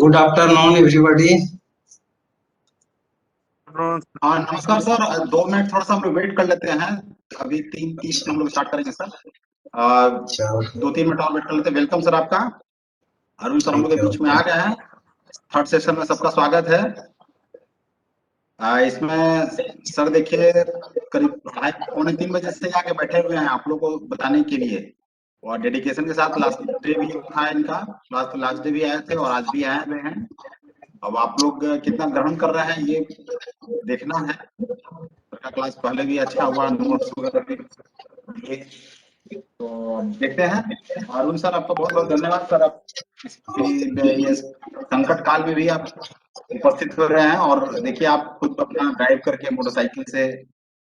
Good afternoon everybody. हाँ नमस्कार sir, 2 minute थोड़ा सा हम लोग वेट कर लेते हैं। अभी 3:30 हम लोग स्टार्ट करेंगे सर। 2-3 मिनट और वेट कर लेते हैं। वेलकम सर आपका। अरुण सर हम लोग के बीच में आ गए हैं। थर्ड सेशन में सबका स्वागत है। इसमें सर देखिए करीब 2:30-3 बजे से आके बैठे हुए हैं आप लोग को बताने के लिए, और डेडिकेशन के साथ लास्ट डे भी था इनका। लास्ट डे भी आए थे और आज भी आए हुए हैं। अब आप लोग कितना ग्रहण कर रहे हैं ये देखना है। का क्लास पहले भी अच्छा हुआ, नोट्स वगैरह भी दिए, तो देखते हैं। अरुण सर आपका बहुत बहुत धन्यवाद सर, आप ये संकट काल में भी आप उपस्थित हो रहे हैं। और देखिए आप खुद अपना ड्राइव करके मोटरसाइकिल से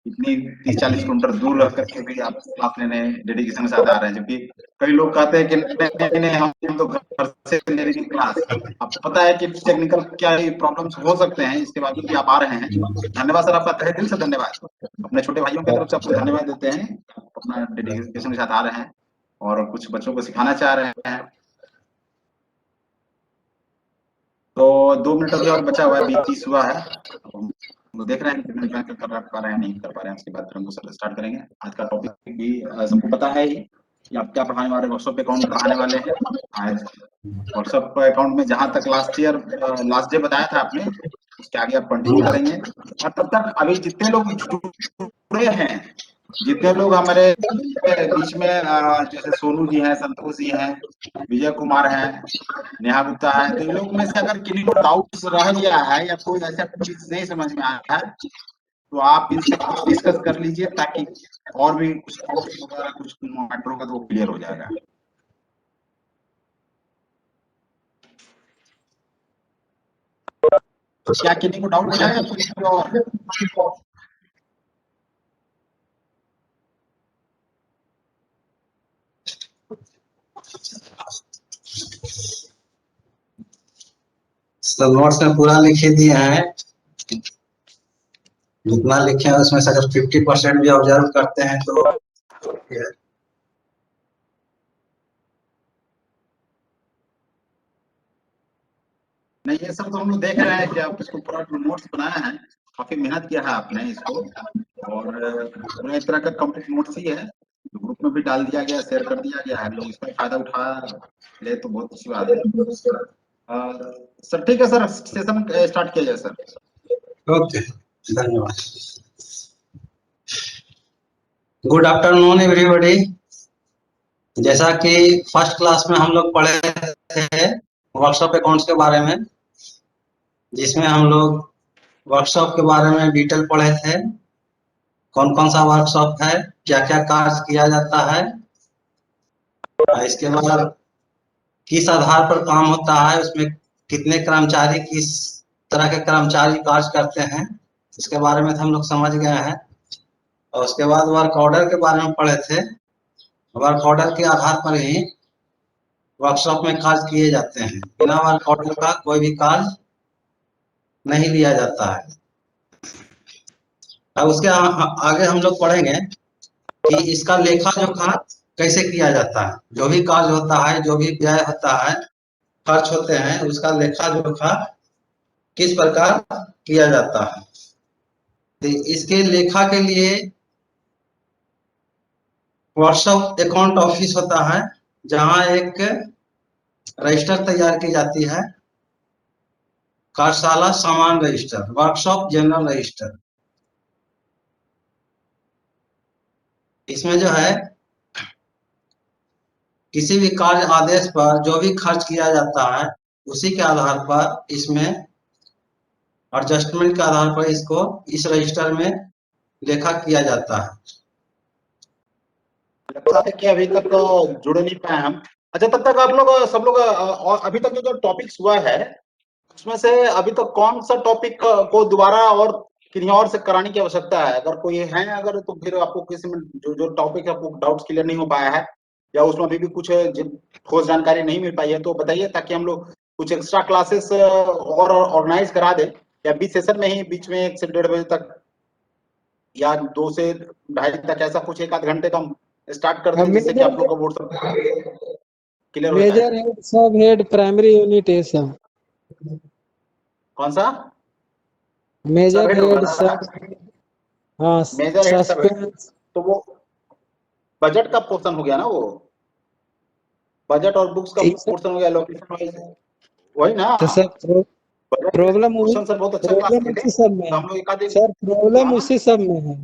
इतनी 30-40 किलोमीटर दूर रह करके भी आप क्लास लेने डेडिकेशन के साथ आ रहे हैं। जबकि कई लोग कहते हैं कि नहीं नहीं हम तो घर से ले रही क्लास। आपको पता है कि टेक्निकल क्या प्रॉब्लम्स हो सकते हैं, इसके बावजूद भी आप आ रहे हैं। धन्यवाद सर, आपका तहे दिल से धन्यवाद। अपने छोटे भाइयों की तरफ से आपको धन्यवाद देते हैं, अपना डेडिकेशन के साथ आ रहे हैं और कुछ बच्चों को सिखाना चाह रहे हैं। तो 2 मिनट अभी और बचा हुआ है, 20-30 हुआ है। तो देख रहे हैं कितने ज्वाइन कर पा रहे हैं नहीं कर पा रहे हैं। उसके बाद फिर हम स्टार्ट करेंगे। आज का टॉपिक भी सबको पता है ही कि आप क्या पढ़ाने वाले, व्हाट्सएप अकाउंट पढ़ाने वाले हैं। आज व्हाट्सएप अकाउंट में जहां तक लास्ट डे बताया था आपने, उसके आगे आप कंटिन्यू करेंगे। और तब तक अभी जितने लोग जुड़े हैं, जितने लोग हमारे बीच में जैसे सोनू जी हैं, संतोष जी हैं, विजय कुमार हैं, नेहा गुप्ता है, तो इन लोग में से अगर किसी को डाउट्स रह गया है या कोई ऐसा चीज नहीं समझ में आया है तो आप इनसे कुछ डिस्कस कर लीजिए, ताकि और भी कुछ मैटर होगा तो वो क्लियर हो जाएगा। तो क्या किसी को डाउट है या कुछ और? सब नोट्स में पूरा लिखे दिए हैं, जितना लिखे हैं उसमें से अगर 50% भी ऑब्जर्व करते हैं तो नहीं, ये सब तो हम लोग देख रहे हैं कि आप इसको पूरा नोट्स बनाया है, काफी मेहनत किया है आपने इसको, और पूरा एक तरह का कंप्लीट नोट्स ही है। ग्रुप में भी डाल दिया गया, शेयर कर दिया गया है, लोग इसका फायदा उठा ले तो बहुत अच्छी बात है। सर ठीक है सर, सेशन स्टार्ट किया जाए सर। ओके, धन्यवाद। Good afternoon everybody. जैसा कि फर्स्ट क्लास में हम लोग पढ़े थे व्हाट्सएप अकाउंट्स के बारे में, जिसमें हम लोग वर्कशॉप के बारे में डिटेल पढ़े थे। कौन कौन सा वर्कशॉप है, क्या क्या कार्य किया जाता है, इसके बाद किस आधार पर काम होता है, उसमें कितने कर्मचारी, किस तरह के कर्मचारी कार्य करते हैं, इसके बारे में हम लोग समझ गए हैं। और उसके बाद वर्क ऑर्डर के बारे में पढ़े थे। वर्क ऑर्डर के आधार पर ही वर्कशॉप में कार्य किए जाते हैं। बिना वर्क ऑर्डर का कोई भी कार्य नहीं लिया जाता है। अब उसके आगे हम लोग पढ़ेंगे कि इसका लेखा जोखा कैसे किया जाता है। जो भी कार्य होता है, जो भी व्यय होता है, खर्च होते हैं, उसका लेखा जोखा किस प्रकार किया जाता है। तो इसके लेखा के लिए व्हाट्सएप अकाउंट ऑफिस होता है, जहां एक रजिस्टर तैयार की जाती है, कार्यशाला सामान रजिस्टर, वर्कशॉप जनरल रजिस्टर। इसमें जो है किसी भी कार्य आदेश पर जो भी खर्च किया जाता है, उसी के आधार पर इसमें एडजस्टमेंट के आधार पर इसको इस रजिस्टर में लेखा किया जाता है। कि अभी तक तो जुड़ नहीं पाए हम। अच्छा, तब तक आप लोग सब लोग और अभी तक जो टॉपिक्स हुआ है उसमें से अभी तक कौन सा टॉपिक को दोबारा और किसी और से कराने की आवश्यकता है? अगर कोई है अगर, तो फिर आपको किसी में जो टॉपिक आपको डाउट्स क्लियर नहीं हो पाया है या उसमें अभी भी कुछ ठोस जानकारी नहीं मिल पाई है तो बताइए, ताकि हम लोग कुछ एक्स्ट्रा क्लासेस और ऑर्गेनाइज करा दें, या बीच सेशन में ही बीच में 1 से 1:30 बजे तक या 2 से 2:30 तक ऐसा कुछ 1 आध घंटे का स्टार्ट कर दें, जिससे कि आप लोग का बोर्ड सब क्लियर हो जाए। मेजर हेड, सब हेड, प्राइमरी यूनिट है सब। कौन सा? सब मेजर हेड हेड वगैरह, सब। हाँ, मेजर हेड सब हेड, सस्पेंस। तो वो बजट का पोर्शन हो गया ना, वो बजट और बुक्स का पोर्शन हो गया, लोकेशन वाइज, वही ना। तो सर बजट में प्रॉब्लम वही, क्वेश्चन सर बहुत अच्छा क्लास प्रॉब्लम किए थे, उसी सब में तो है हम लोग एक आधे। सर, प्रॉब्लम हाँ उसी सब में है।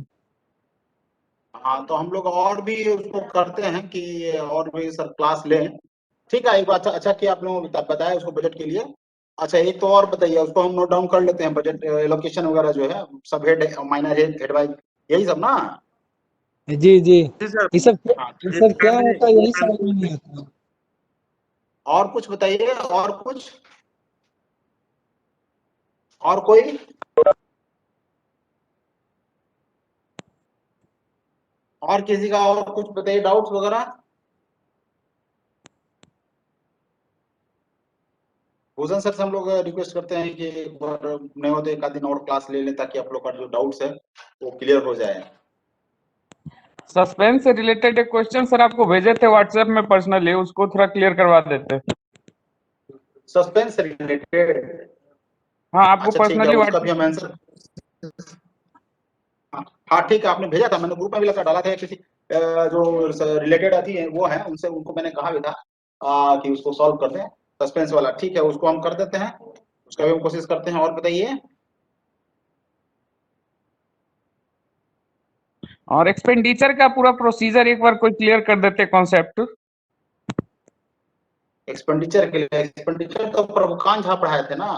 हाँ, तो हम लोग और भी उसको करते हैं कि और भी सर क्लास लें। ठीक है, एक बात अच्छा अच्छा किया आप लोगों ने बताया उसको बजट के लिए। अच्छा, एक तो और बताइए, उसको हम नोट डाउन कर लेते हैं, बजट एलोकेशन वगैरह जो है, सब head, minor head, head wise, यही सब ना। जी जी, जी सर। हाँ, ये सब क्या होता है यही समझ में नहीं आता। और कुछ बताइए, और कुछ, और कोई, और किसी का और कुछ बताइए, डाउट्स वगैरह। भूषण सर से हम लोग रिक्वेस्ट करते हैं कि एक बार नहीं हो तो एक आध दिन और क्लास ले लें, ताकि आप लोग का जो डाउट्स है वो क्लियर हो जाए। सस्पेंस से रिलेटेड एक क्वेश्चन सर आपको भेजे थे व्हाट्सएप में पर्सनली, उसको थोड़ा क्लियर करवा देते। सस्पेंस से रिलेटेड, हाँ, आपको अच्छा ठीक है, पर्सनली उसका भी हम व्हाट्सएप। आंसर, हाँ हाँ, ठीक है, आपने भेजा था, मैंने ग्रुप में भी लगा डाला था, किसी जो रिलेटेड आती है वो है, उनसे, उनको मैंने कहा भी था कि उसको सॉल्व कर दें, सस्पेंस वाला। ठीक है, उसको हम कर देते हैं, उसका भी हम कोशिश करते हैं। और बताइए। और एक्सपेंडिचर का पूरा प्रोसीजर एक बार कोई क्लियर कर देते कॉन्सेप्ट। एक्सपेंडिचर के लिए, एक्सपेंडिचर तो प्रभुकांत झा पढ़ाए थे ना,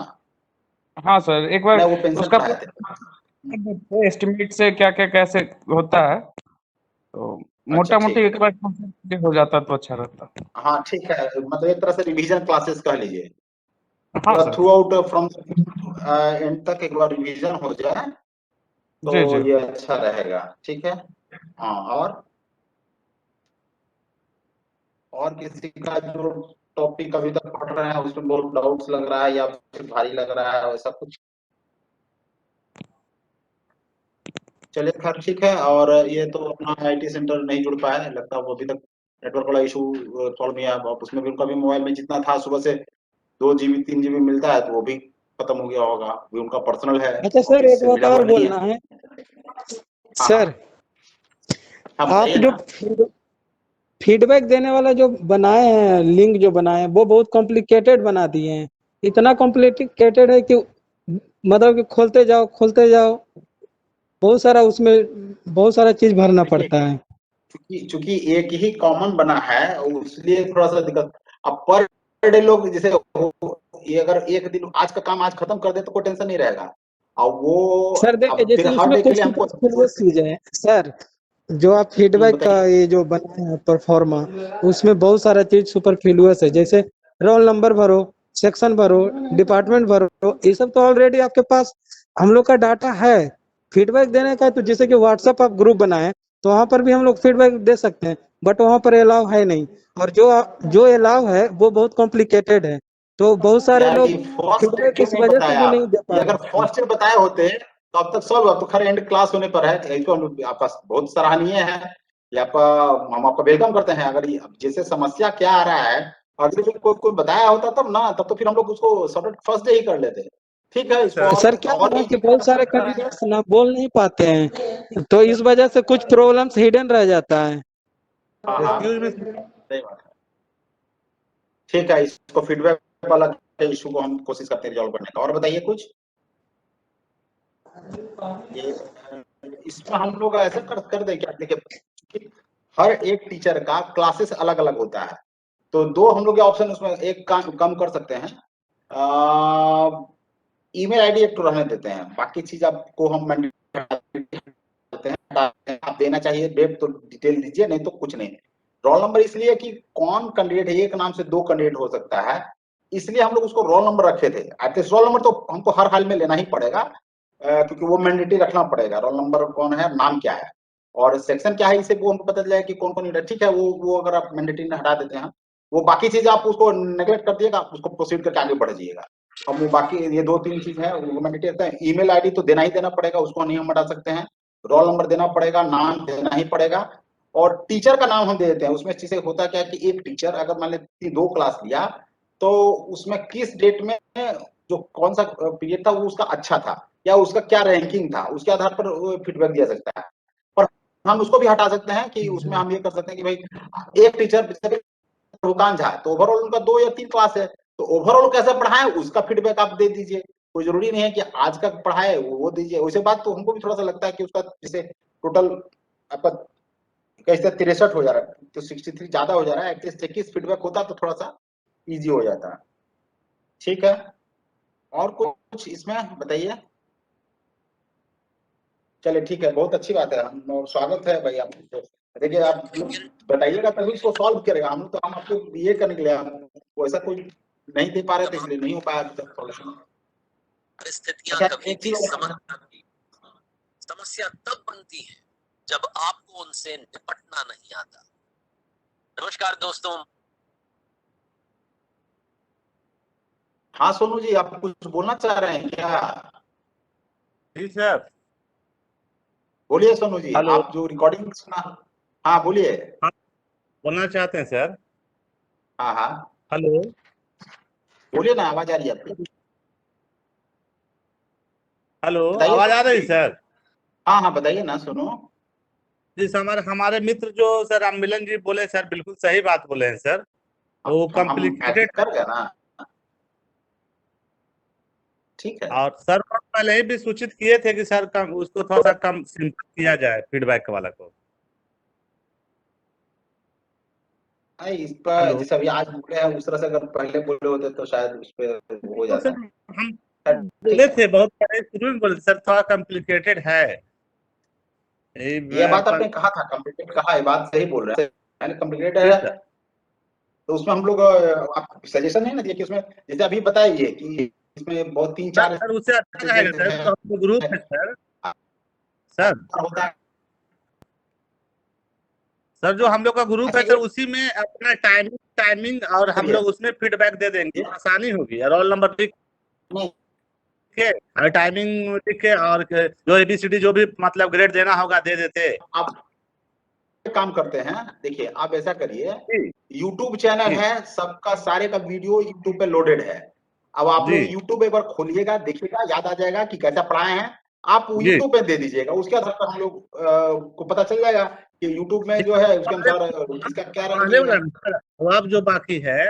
हाँ सर, एक बार नहीं वो पेंशन उसका पढ़ाए थे। एस्टिमेट से क्या क्या कैसे होता है, तो अच्छा मोटा मोटी ठीक एक है, बार concept हो जाता तो अच्छा रहता। हाँ ठीक है, मतलब एक तरह से रिवीजन क्लासेस कह लीजिए, हाँ पूरा sir. Through out from and तक एक बार रिवीजन हो जाए तो जी जी। ये अच्छा रहेगा। ठीक है, हाँ। और किसी का जो टॉपिक अभी तक पढ़ रहे हैं उसमें बहुत डाउट्स लग रहा है या फिर भारी लग रहा है, वैसा कुछ? चलिए खैर ठीक है। और ये तो अपना आईटी सेंटर नहीं जुड़ पाया है, लगता है वो अभी तक नेटवर्क वाला इशू सॉल्व नहीं है। अब उसमें भी उनका भी मोबाइल में जितना था सुबह से 2 GB 3 GB मिलता है, तो वो भी खत्म हो गया होगा, वो उनका पर्सनल है, अच्छा सर, ऑफिस एक से बात मिला हुआ और नहीं बोलना है। है हाँ हाँ, सर। हाँ आप बताइए जो ना। फीडबैक देने वाला जो बनाए हैं, लिंक जो बनाए हैं, वो बहुत कॉम्प्लिकेटेड बना दिए हैं। इतना कॉम्प्लिकेटेड है कि मतलब कि खोलते जाओ, बहुत सारा चीज भरना देखिए, पड़ता है। चूंकि चूंकि एक ही कॉमन बना है, इसलिए थोड़ा सा दिक्कत। अब पर डे लोग जैसे ये अगर एक दिन आज का काम आज खत्म कर दे तो कोई टेंशन नहीं रहेगा। अब वो, सर देखिए, अब फिर जैसे हर उसमें डे के कुछ लिए हमको, सुपरफ्लुअस चीजें हैं सर। जो आप फीडबैक का बताइए। ये जो बनाए हैं परफॉर्मा, उसमें बहुत सारा चीज सुपरफ्लुअस है। जैसे रोल नंबर भरो, सेक्शन भरो, डिपार्टमेंट भरो, ये सब तो ऑलरेडी आपके पास हम लोग का डाटा है। फीडबैक देने का तो जैसे कि व्हाट्सएप आप ग्रुप बनाए, तो वहां पर भी हम लोग फीडबैक दे सकते हैं, बट वहां पर अलाउ है नहीं। और जो अलाउ है वो बहुत कॉम्प्लिकेटेड है, तो बहुत सारे यार लोग ये फर्स्ट डे फीडबैक क्यों इस नहीं वजह से बताया भी नहीं आप? दे ये पा अगर रहे हैं। फर्स्ट डे बताए होते तो अब तक सॉल्व, अब तो खैर एंड क्लास होने पर है, इसको आपका बहुत सराहनीय है, ये आपका, हम आपका वेलकम करते हैं। अगर जैसे समस्या क्या आ रहा है, अगर फिर कोई बताया होता तब ना, तब तो फिर हम लोग उसको सॉर्ट आउट फर्स्ट डे ही कर लेते। ठीक है, इसको सर क्या है और ना भी कि बहुत सारे कैंडिडेट्स ना बोल नहीं पाते हैं, तो इस वजह से कुछ प्रॉब्लम्स हिडन रह जाता है। हाँ हाँ, सही बात है। ठीक है, इसको फीडबैक वाला इशू को हम कोशिश करते हैं रिजॉल्व करने का। और बताइए कुछ। ये इसमें हम लोग ऐसा कर दे क्या, देखिए कि हर एक टीचर का क्लासेस अलग अलग होता है, तो दो हम लोग ऑप्शन उसमें एक कम कर सकते हैं। ईमेल आईडी एक तो रहने देते हैं, बाकी चीज आपको हम देते हैं, आप देना चाहिए डेट तो डिटेल दीजिए, नहीं तो कुछ नहीं। रोल नंबर इसलिए कि कौन कैंडिडेट है, एक नाम से दो कैंडिडेट हो सकता है, इसलिए हम लोग उसको रोल नंबर रखे थे। एटलीस्ट रोल नंबर तो हमको हर हाल में लेना ही पड़ेगा, क्योंकि वो मैंडेटरी रखना पड़ेगा, रोल नंबर कौन है, नाम क्या है और सेक्शन क्या है, इसे वो हमको पता चल जाए कि कौन कौन। ठीक है, वो अगर आप मैंडेटरी में हटा देते हैं, वो बाकी चीज आप उसको नेग्लेक्ट कर दिएगा, उसको प्रोसीड करके आगे बढ़ जाइएगा। अब वो बाकी ये 2 3 चीज है वो मैंडेटरी रहता है। ईमेल आईडी तो देना ही देना पड़ेगा, उसको नहीं हम हटा सकते हैं। रोल नंबर देना पड़ेगा, नाम देना ही पड़ेगा, और टीचर का नाम हम दे देते हैं। उसमें चीजें होता क्या है कि एक टीचर अगर मान लेते 2 क्लास लिया, तो उसमें किस डेट में जो कौन सा पीरियड था वो उसका अच्छा था या उसका क्या रैंकिंग था, उसके आधार पर फीडबैक दिया सकता है। पर हम उसको भी हटा सकते हैं कि उसमें हम ये कर सकते हैं कि भाई एक टीचर रुकान झा, तो ओवरऑल उनका 2 या 3 क्लास है, तो ओवरऑल कैसे पढ़ाए उसका फीडबैक आप दे दीजिए। कोई जरूरी नहीं है कि आज का पढ़ाए वो दीजिए। वैसे बात तो हमको भी थोड़ा सा लगता है कि उसका जैसे टोटल आपका कैसे 63 हो जा रहा है, तो 63 ज्यादा हो जा रहा है, एटलीस्ट 21 फीडबैक होता तो थोड़ा सा इजी हो जाता। ठीक है, और कुछ इसमें बताइए। चलिए ठीक है, बहुत अच्छी बात है, हम स्वागत है भाई आप। देखिए आप बताइएगा तभी इसको सॉल्व करेगा। हम तो हम आपको ये करने के लिए, वैसा कोई नहीं दे पा रहे थे इसलिए नहीं हो पाया अभी तक सॉल्यूशन। परिस्थितियां अच्छा, कभी एक भी चीज समस्या तब बनती है जब आपको उनसे निपटना नहीं आता। नमस्कार दोस्तों। हाँ सोनू जी, आप कुछ बोलना चाह रहे हैं क्या? जी सर। बोलिए सोनू जी, हेलो। आप जो रिकॉर्डिंग सुना। हाँ बोलिए। हाँ, बोलना चाहते हैं सर। हाँ हाँ हेलो। बोलिए ना, आवाज आ रही है आपकी। हेलो, बताइए आवाज आ सोनू रही जी। सर? हाँ हाँ बताइए ना सोनू। जी हमारे हमारे मित्र जो सर राममिलन जी बोले सर, बिल्कुल सही बात बोले हैं सर। वो हम कॉम्प्लिकेटेड कर गए ना, ठीक है। और सर को पहले ही भी सूचित किए थे कि सर कम उसको थोड़ा सा कम सिंपल किया जाए फीडबैक वाला को। इस पर हेलो। जैसे अभी आज बोले हैं उस तरह से अगर पहले बोले होते तो शायद उस पर हो तो जाता। सर हम ठीक बोले है, थे बहुत पहले शुरू में बोले सर थोड़ा कॉम्प्लिकेटेड है। ये बात आपने पंच कहा था, कम्प्लीटेड कहा, ये बात सही बोल रहे हैं, मैंने कम्प्लीटेड जी है। सर। तो उसमें हम लोग आप सजेशन नहीं ना दिए कि उसमें जैसे अभी बताइए कि इसमें बहुत 3-4 सर उससे अच्छा रहेगा चीजें सर, तो हम लोग ग्रुप है सर। सर होता है। सर जो हम लोग का ग्रुप अच्छा है सर, एक उसी में अपना टाइमिंग टाइमिंग और हम है, लोग उसमें फीडबैक दे देंगे, आसानी होगी। रोल नंबर लिख नहीं के और टाइमिंग लिख के और जो एबीसीडी जो भी मतलब ग्रेड देना होगा दे देते। आप एक काम करते हैं, देखिए आप ऐसा करिए, जी यूट्यूब चैनल जी है सबका, सारे का वीडियो यूट्यूब पे लोडेड है। अब आप जी लोग यूट्यूब एक बार खोलिएगा, देखिएगा, याद आ जाएगा कि कैसा पढ़ाए हैं। आप जी यूट्यूब पे दे दीजिएगा, उसके आधार पर हम लोग को पता चल जाएगा कि यूट्यूब में जो है उसके अनुसार किसका क्या पहले रैंकिंग वाला है। ना सर, अब जो बाकी है,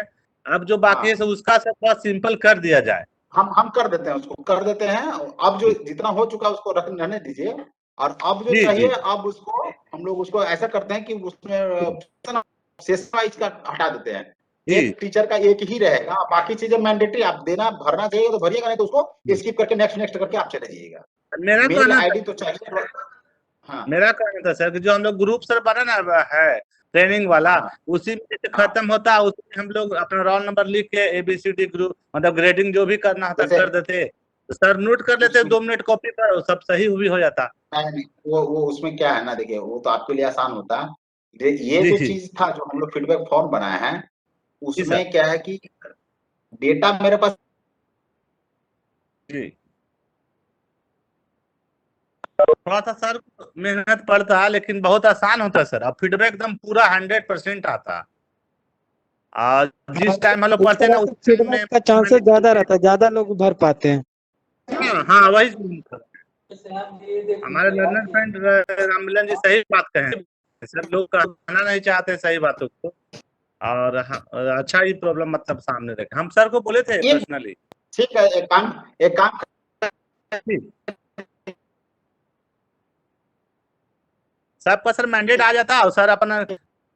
अब जो बाकी है हाँ सर उसका सर थोड़ा सिंपल कर दिया जाए। हम कर देते हैं, उसको कर देते हैं। अब जो जितना हो चुका है उसको रहने दीजिए, और अब जो जी चाहिए जी अब उसको हम लोग उसको ऐसा करते हैं कि उसमें सेशन वाइज का हटा देते हैं। जी। एक टीचर का एक ही रहेगा, बाकी चीजें मैंडेटरी आप देना भरना चाहिए तो भरिएगा, नहीं तो उसको स्किप करके नेक्स्ट नेक्स्ट करके आप चले जाइएगा। मेरा मेल कहना आईडी तो चाहिए। हाँ मेरा कहना था सर कि जो हम लोग ग्रुप सर बना ना है ट्रेनिंग वाला, हाँ उसी में जैसे हाँ, खत्म होता उसी में हम लोग अपना रोल नंबर लिख के एबीसीडी ग्रुप मतलब ग्रेडिंग जो भी करना होता जैसे कर देते, तो सर नोट कर लेते उसमें 2 मिनट कॉपी पर, सब सही भी हो जाता। नहीं, वो उसमें क्या है ना, देखिए वो तो आपके लिए आसान होता। ये जी जो जी चीज था जो हम लोग फीडबैक फॉर्म बनाए हैं, जी सर। उसमें क्या है कि डेटा मेरे पास जी थोड़ा सा सर मेहनत पड़ता लेकिन बहुत आसान होता सर, अब फीडबैक एकदम पूरा 100% आता। और जिस टाइम हम लोग इस पढ़ते ना तरह उस से टाइम फीडबैक में का चांसेस ज्यादा रहता है, ज्यादा लोग भर पाते हैं। हाँ हाँ वही हमारे लर्नर फ्रेंड राममिलन जी सही बात कहे। सर लोग कहना नहीं चाहते सही बातों को, और अच्छा ही प्रॉब्लम मतलब सामने रखे, हम सर को बोले थे ये पर्सनली। ठीक है, एक काम सबका सर मैंडेट आ जाता और सर अपना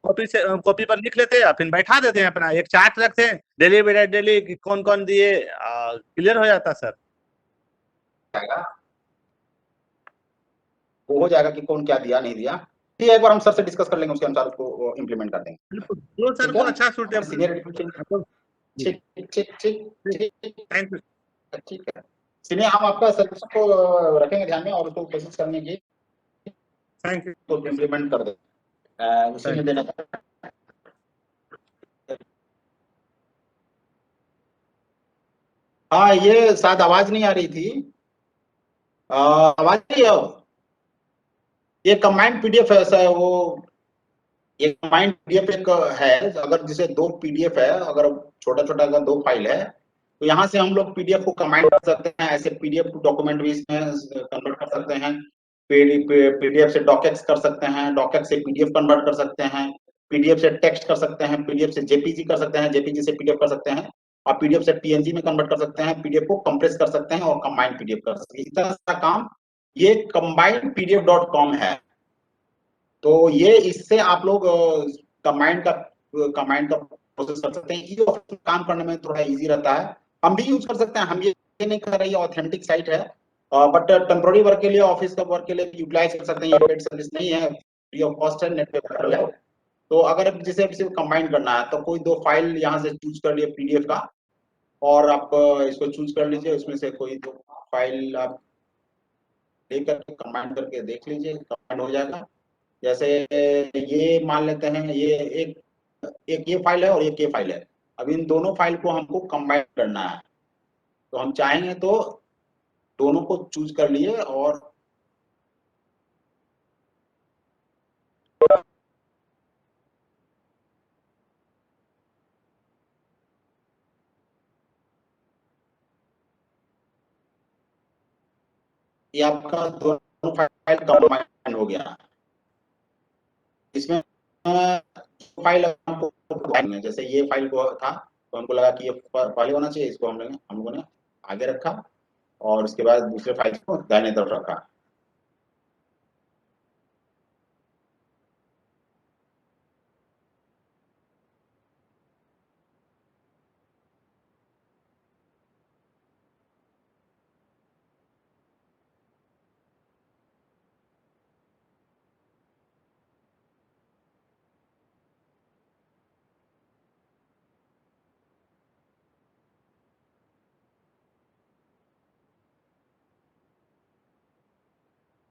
कॉपी पर लिख लेते हैं, फिर बैठा देते हैं, अपना एक चार्ट रखते हैं डेली बाय डेली कौन कौन दिए, क्लियर हो जाता सर। जाएगा, वो हो जाएगा कि कौन क्या दिया नहीं दिया। ठीक है, एक बार हम सर से डिस्कस कर लेंगे, उसके अनुसार उसको इम्प्लीमेंट कर देंगे। बिल्कुल जो सर ठीक को है, अच्छा सूटेबल। सीनियर ठीक ठीक ठीक ठीक थैंक यू। ठीक है। चलिए हम आपका सजेशन को रखेंगे ध्यान में और उसको कोशिश करने की थैंक यू तो इम्प्लीमेंट कर दे उसी में देने का। हाँ ये शायद आवाज नहीं आ रही थी, आवाज नहीं है अब? ये कंबाइंड पीडीएफ है सर, वो ये कंबाइंड पीडीएफ एक है, अगर जैसे 2 पीडीएफ है, अगर छोटा छोटा अगर 2 फाइल है तो यहाँ से हम लोग पीडीएफ को कंबाइन कर सकते हैं, ऐसे पीडीएफ टू डॉक्यूमेंट भी इसमें कन्वर्ट कर सकते हैं, पीडीएफ से डॉकएक्स कर सकते हैं, डॉकएक्स से पीडीएफ कन्वर्ट कर सकते हैं, पीडीएफ से टेक्स्ट कर सकते हैं, पीडीएफ से जेपीजी कर सकते हैं, जेपीजी से पीडीएफ कर सकते हैं, और पीडीएफ से पीएनजी में कन्वर्ट कर सकते हैं, पीडीएफ को कंप्रेस कर सकते हैं और कंबाइंड पीडीएफ कर सकते हैं। इस तरह का काम ये combinedpdf.com है। तो ये इससे आप लोग कमांड का प्रोसेस कर सकते हैं। ये ऑफिस काम करने में थोड़ा इजी रहता है, हम भी यूज कर सकते हैं। हम ये नहीं कर रहे, ये ऑथेंटिक साइट है, बट टेम्पोररी वर्क के लिए, ऑफिस का वर्क के लिए यूटिलाइज कर सकते हैं। ये पेड सर्विस नहीं है, फ्री ऑफ कॉस्ट है, नेट पे है। तो अगर जैसे सिर्फ कंबाइन करना है तो कोई दो फाइल यहाँ से चूज कर लिए पीडीएफ का, और आप इसको चूज कर लीजिए, उसमें से कोई दो फाइल आप लेकर कंबाइन करके देख लीजिए, कंबाइन हो जाएगा। जैसे ये मान लेते हैं, ये एक ये फाइल है और एक ये फाइल है। अब इन दोनों फाइल को हमको कंबाइन करना है, तो हम चाहेंगे तो दोनों को चूज कर लिए और ये आपका दोनों फाइल कंबाइन हो गया। इसमें फाइल हमको, जैसे ये फाइल को था तो हमको लगा कि ये पहले होना चाहिए, इसको हम लोगों ने आगे रखा और उसके बाद दूसरे फाइल को दाहिने तरफ रखा।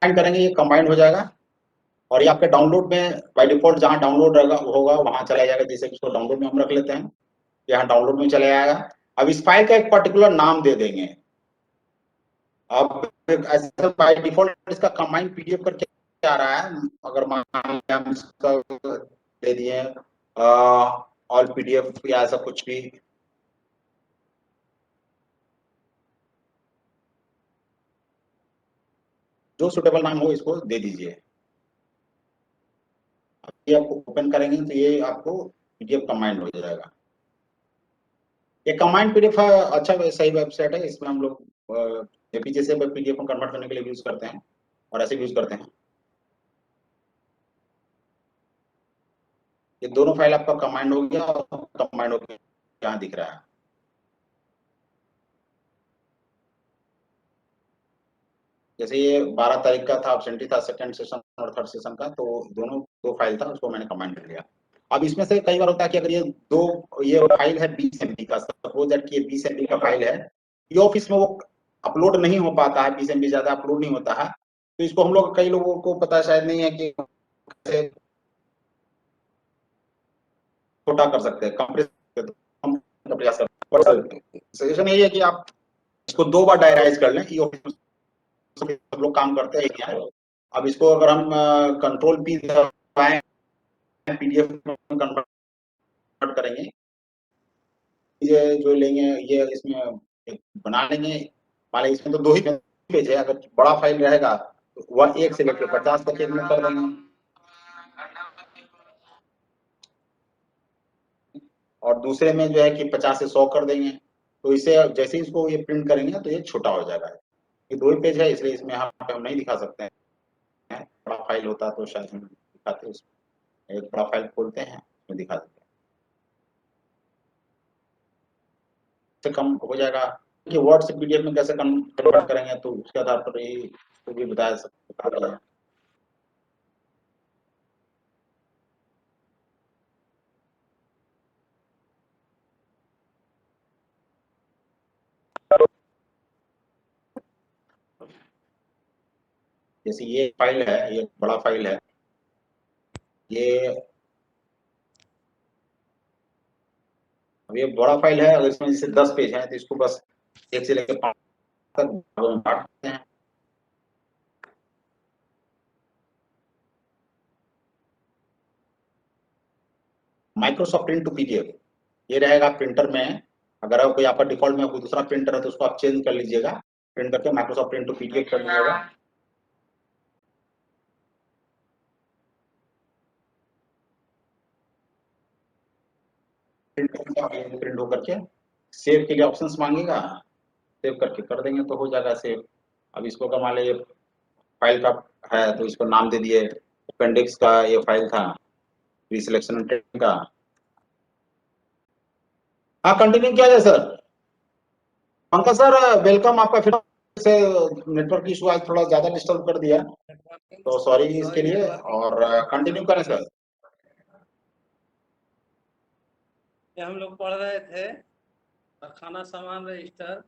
करेंगे, ये कंबाइंड हो जाएगा और ये आपके डाउनलोड में बाय डिफॉल्ट जहां डाउनलोड होगा वहां चला जाएगा। जैसे इसको डाउनलोड में हम रख लेते हैं, यहाँ डाउनलोड में चला जाएगा। अब इस फाइल का एक पर्टिकुलर नाम दे देंगे। अब ऐसा बाय डिफॉल्ट इसका कंबाइंड पीडीएफ करके आ रहा है। अगर मान लिया हम इसका दे दिए ऑल पीडीएफ या ऐसा कुछ भी, जो सुटेबल नाम हो इसको दे दीजिए। ये आपको ओपन करेंगे तो ये आपको पीडीएफ कंबाइंड हो जाएगा। ये कंबाइंड पीडीएफ अच्छा सही वेबसाइट है। इसमें हम लोग जेपीजी से पीडीएफ को कन्वर्ट करने के लिए यूज करते हैं और ऐसे यूज करते हैं। ये दोनों फाइल आपका कंबाइंड हो गया और कंबाइंड होकर यहाँ दिख रहा है। जैसे ये 12 तारीख का था, एब्सेंटी था, सेकंड सेशन और थर्ड सेशन का, तो दोनों दो फाइल था, उसको मैंने कंबाइंड कर लिया। अब इसमें से कई बार होता है कि अगर ये फाइल है 20 MB का, सपोज दैट कि ये 20 MB का फाइल है, ये ऑफिस में वो अपलोड नहीं हो पाता है, 20 MB ज्यादा अपलोड नहीं होता है, तो इसको हम लोग, कई लोगों को पता शायद नहीं है कि छोटा कर सकते हैं, कंप्रेस का प्रयास करते हैं। सजेशन यही है कि आप इसको 2 बार डायराइज कर लें। ये ऑफिस सब लोग काम करते हैं। अब इसको अगर हम कंट्रोल पी दबाएं, पीडीएफ में कन्वर्ट करेंगे, ये जो लेंगे ये इसमें बना लेंगे। मान लीजिए इसमें तो 2 ही पेज है, अगर बड़ा फाइल रहेगा तो वह 1 से लेकर 50 तक एक में कर देंगे, और दूसरे में जो है कि 50 से 100 कर देंगे। तो इसे जैसे ही इसको ये प्रिंट करेंगे तो ये छोटा हो जाएगा। ये 2 ही पेज है, इसलिए इसमें यहाँ पे हम नहीं दिखा सकते हैं। बड़ा फाइल होता तो शायद हम दिखाते, उसमें एक बड़ा फाइल खोलते हैं, उसमें दिखा देते हैं, इससे कम हो जाएगा। कि वर्ड से पीडीएफ में कैसे कन्वर्ट करेंगे, तो उसके आधार पर ही इसको भी बताया सकता है। जैसे ये फाइल है, ये बड़ा फाइल है, ये अब ये बड़ा फाइल है, अगर इसमें जैसे 10 पेज है तो इसको बस 1 से लेकर 5 तक भागों में बांट सकते हैं। माइक्रोसॉफ्ट प्रिंट टू पीडीएफ, ये रहेगा प्रिंटर में, अगर कोई आपका डिफॉल्ट में कोई दूसरा प्रिंटर है तो उसको आप चेंज कर लीजिएगा, प्रिंट करके माइक्रोसॉफ्ट प्रिंट टू पीडीएफ कर लीजिएगा। प्रिंट होकर के सेव के लिए ऑप्शंस मांगेगा, सेव करके कर देंगे तो हो जाएगा सेव। अब इसको अगर मान लीजिए फाइल का है तो इसको नाम दे दिए, अपेंडिक्स का ये फाइल था, रिसिलेक्शन का। हाँ कंटिन्यू किया जाए सर। पंकज सर वेलकम आपका, फिर से नेटवर्क इशू आज थोड़ा ज्यादा डिस्टर्ब कर दिया तो सॉरी इसके लिए, और कंटिन्यू करें सर। हम लोग पढ़ रहे थे कारखाना सामान रजिस्टर,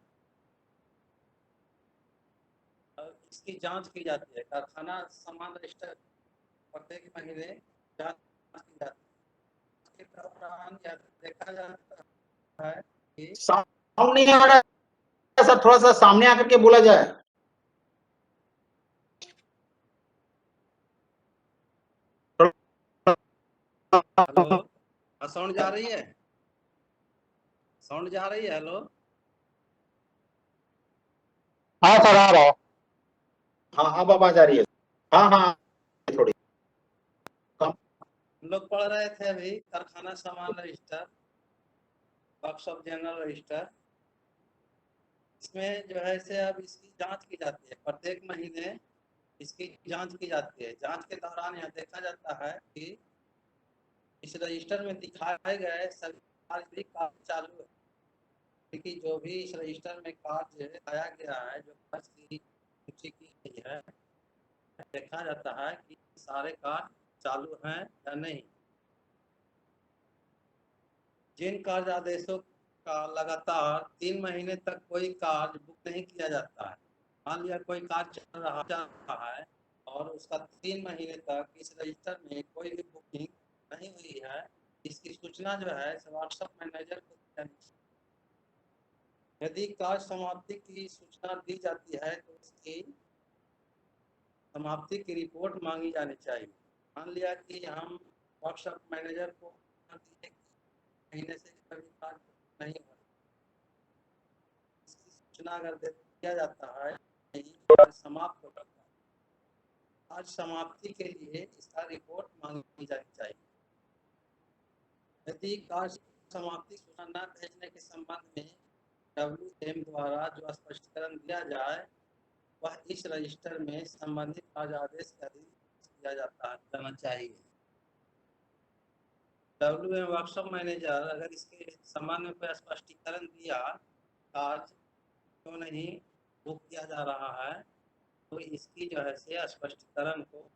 इसकी जांच की जाती है। कारखाना सामान रजिस्टर प्रत्येक महीने जांच की जाती है। इसके दौरान यह देखा जाता है कि साउंड नहीं आ रहा है सर, थोड़ा सा सामने आकर के बोला जाए। हेलो, साउंड जा रही है? साउंड जा रही है? हेलो, हाँ सर आ रहा है। हाँ अब आवाज आ रही है। हाँ हाँ थोड़ी कम। हम लोग पढ़ रहे थे अभी कारखाना सामान रजिस्टर, वर्कशॉप जनरल रजिस्टर। इसमें जो है से अब इसकी जांच की जाती है, प्रत्येक महीने इसकी जांच की जाती है। जांच के दौरान यह देखा जाता है कि इस रजिस्टर में दिखाए गए सभी कार्य चालू है, क्योंकि जो भी इस रजिस्टर में कार्य दिखाया गया है, जो खर्च की सूची की गई है, देखा जाता है कि सारे कार्य चालू हैं या नहीं। जिन कार्य आदेशों का लगातार 3 महीने तक कोई कार्य बुक नहीं किया जाता है, मान लिया कोई कार्य चल रहा है और उसका 3 महीने तक इस रजिस्टर में कोई भी बुकिंग नहीं हुई है, इसकी सूचना जो है व्हाट्सएप मैनेजर को दी जानी चाहिए। यदि कार्य समाप्ति की सूचना दी जाती है तो उसकी समाप्ति की रिपोर्ट मांगी जानी चाहिए। मान लिया कि हम व्हाट्सएप मैनेजर को महीने से कभी कार्य नहीं हो, इसकी सूचना अगर दिया जाता है कार्य समाप्त हो जाता है, आज समाप्ति के लिए इसका रिपोर्ट मांगी जानी चाहिए। यदि कार्य समाप्ति सूचना न भेजने के संबंध में WM द्वारा जो स्पष्टीकरण दिया जाए वह इस रजिस्टर में संबंधित कार्य आदेश के अधीन किया जाना चाहिए। WM वर्कशॉप मैनेजर अगर इसके संबंध में कोई स्पष्टीकरण दिया, कार्य क्यों नहीं बुक किया जा रहा है, तो इसकी जो है से स्पष्टीकरण को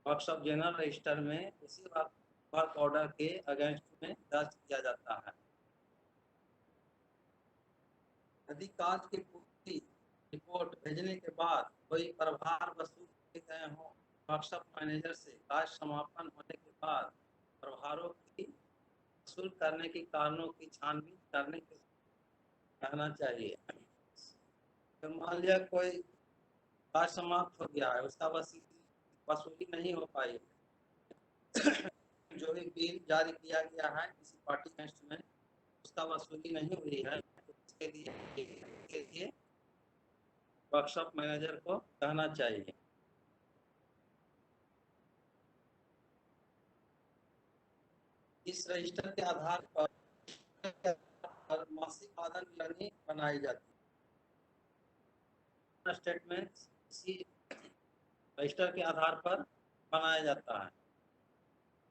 वर्कशॉप जनरल रजिस्टर में उसी वर्क ऑर्डर के अगेंस्ट में दर्ज किया जाता है। यदि कार्य की पूरी रिपोर्ट भेजने के बाद कोई प्रभार वसूल किए गए हों वर्कशॉप मैनेजर से, कार्य समापन होने के बाद प्रभारों की वसूल करने के कारणों की छानबीन करने के कहना चाहिए। तो मान लिया कोई कार्य समाप्त हो गया है, उसका वसूली नहीं हो पाई, जो भी बिल जारी किया गया है किसी पार्टी अगेंस्ट में उसका वसूली नहीं हुई है, तो उसके लिए वर्कशॉप मैनेजर को कहना चाहिए। इस रजिस्टर के आधार पर मासिक आमदन विवरणी बनाई जाती है। स्टेटमेंट इसी रजिस्टर के आधार पर बनाया जाता है।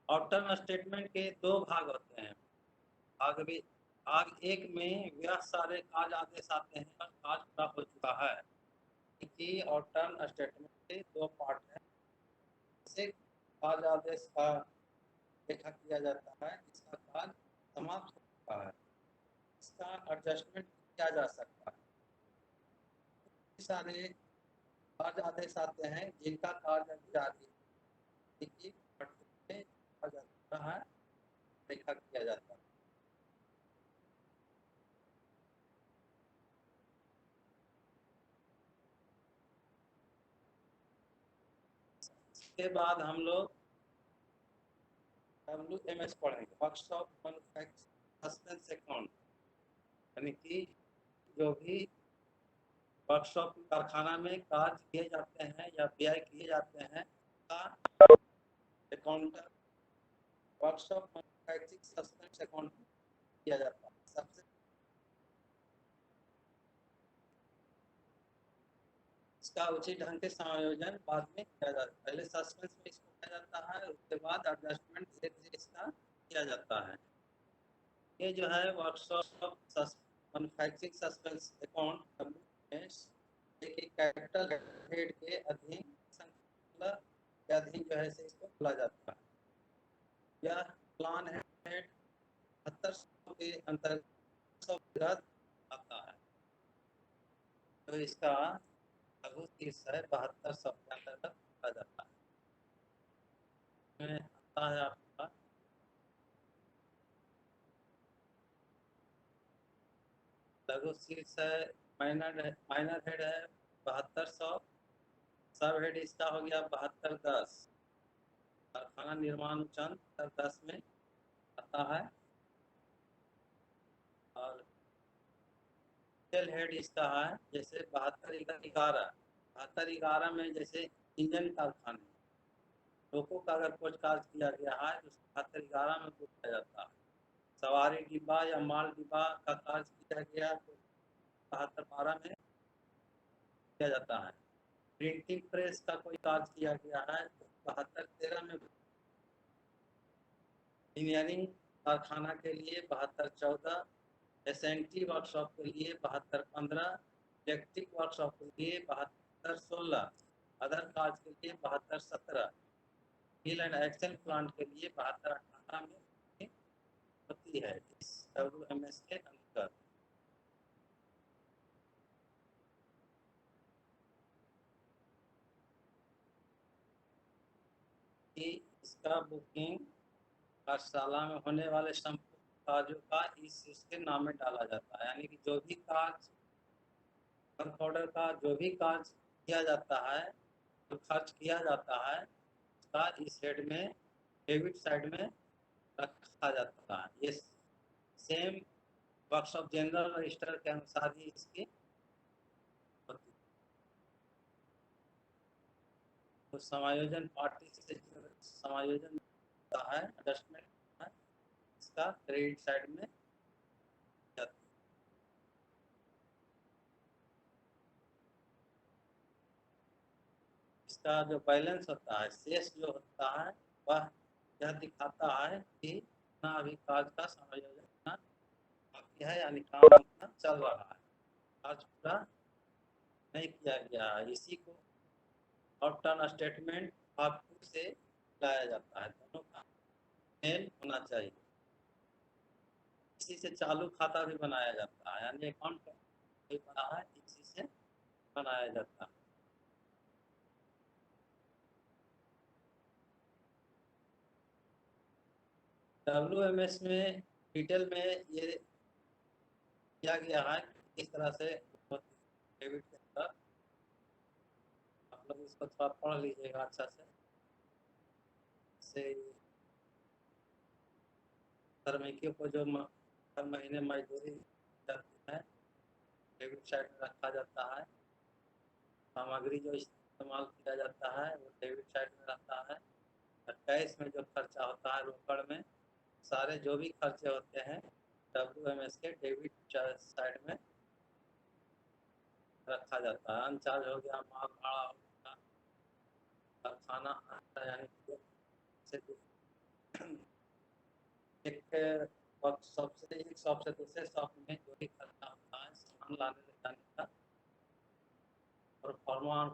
और टर्न स्टेटमेंट के 2 भाग होते हैं। भाग 1 में वह सारे कार्य आदेश आते हैं और कार्य पूरा हो चुका है। और टर्न स्टेटमेंट के 2 पार्ट हैं। इसे कार्य आदेश का देखा किया जाता है, इसका कार्य समाप्त हो चुका है, इसका एडजस्टमेंट किया जा सकता है। सारे कार्य आदेश आते हैं जिनका कार्य जारी है, देखा किया जाता है। इसके बाद हम लोग WMS पढ़ेंगे, वर्कशॉप मैन्युफैक्चरिंग सस्पेंस अकाउंट, यानी कि जो भी वर्कशॉप कारखाना में कार्य किए जाते हैं या व्यय किए जाते हैं का account workshop manufacturing suspense account किया जाता है। सबसे इसका उचित ढंग से समायोजन बाद में किया जाता है। पहले सस्पेंस में इसको किया जाता है, उसके बाद एडजस्टमेंट धीरे धीरे इसका किया जाता है। ये जो है वर्कशॉप मैन्युफैक्चरिंग सस्पेंस अकाउंट एक कैपिटल हेड के अधीन संचालक के अधीन जो है इसको खोला जाता है। यह प्लान हेड 7200 के अंतर्गत आता है, तो इसका लघु शीर्ष है 7200 के अंतर्गत खोला जाता है। आता है आपका लघु शीर्ष है, माइनर हेड है 7200, सब हेड इसका हो गया 7210। कारखाना निर्माण चंद 10 में आता है, और हेड इसका है जैसे 7211 में जैसे इंजन कारखाने लोगों का अगर कुछ कार्य किया गया है तो 7211 में किया जाता है। सवारी डिब्बा या माल डिब्बा का कार्य किया गया तो 7212 में किया जाता है। प्रिंटिंग प्रेस का कोई कार्य किया गया है तो 7213 में। इंजीनियरिंग कारखाना के लिए 7214, SNT वर्कशॉप के लिए 7215, इलेक्ट्रिक वर्कशॉप के लिए 7216, अदर कार्य के लिए 7217, व्हील एंड एक्सल प्लांट के लिए 7218 में होती है इस WMS के अंतर्गत। इसका बुकिंग कार्यशाला में होने वाले संपूर्ण कार्यों का इस इसके नाम में डाला जाता है, यानी कि जो भी कार्य वर्क ऑर्डर का जो भी कार्य किया जाता है, जो खर्च किया जाता है उसका इस हेड में डेबिट साइड में रखा जाता है। ये सेम वर्कशॉप जनरल रजिस्टर के अनुसार ही इसकी होती है। तो समायोजन पार्टी से समायोजन होता है, एडजस्टमेंट है, इसका क्रेडिट साइड में जाती है। इसका जो बैलेंस होता है, शेष जो होता है, वह यह दिखाता है कि इतना अभी कार्य का समायोजन इतना बाकी है, यानी काम उतना चल रहा है, कार्य पूरा नहीं किया गया है। इसी को आउटटर्न स्टेटमेंट भाग 2 से लाया जाता है। दोनों का मेल होना चाहिए। इसी से चालू खाता भी बनाया जाता है, यानी अकाउंट भी बना है, इसी से बनाया जाता है। WMS में डिटेल में ये किया गया है कि किस तरह से डेबिट के अंदर आप लोग इसको थोड़ा पढ़ लीजिएगा अच्छा से श्रमिकों को जो हर महीने मजदूरी जाती है डेबिट साइड में रखा जाता है। सामग्री जो इस्तेमाल किया जाता है वो डेबिट साइड में रहता है। और कैश में जो खर्चा होता है रोकड़ में, सारे जो भी खर्चे होते हैं WMS के डेबिट साइड में रखा जाता है। अनचार्ज हो गया, माल भाड़ा हो गया, कारखाना यानी एक शॉप से दूसरे शॉप में जो भी खर्चा होता है सामान लाने ले जाने का, और फॉर्मा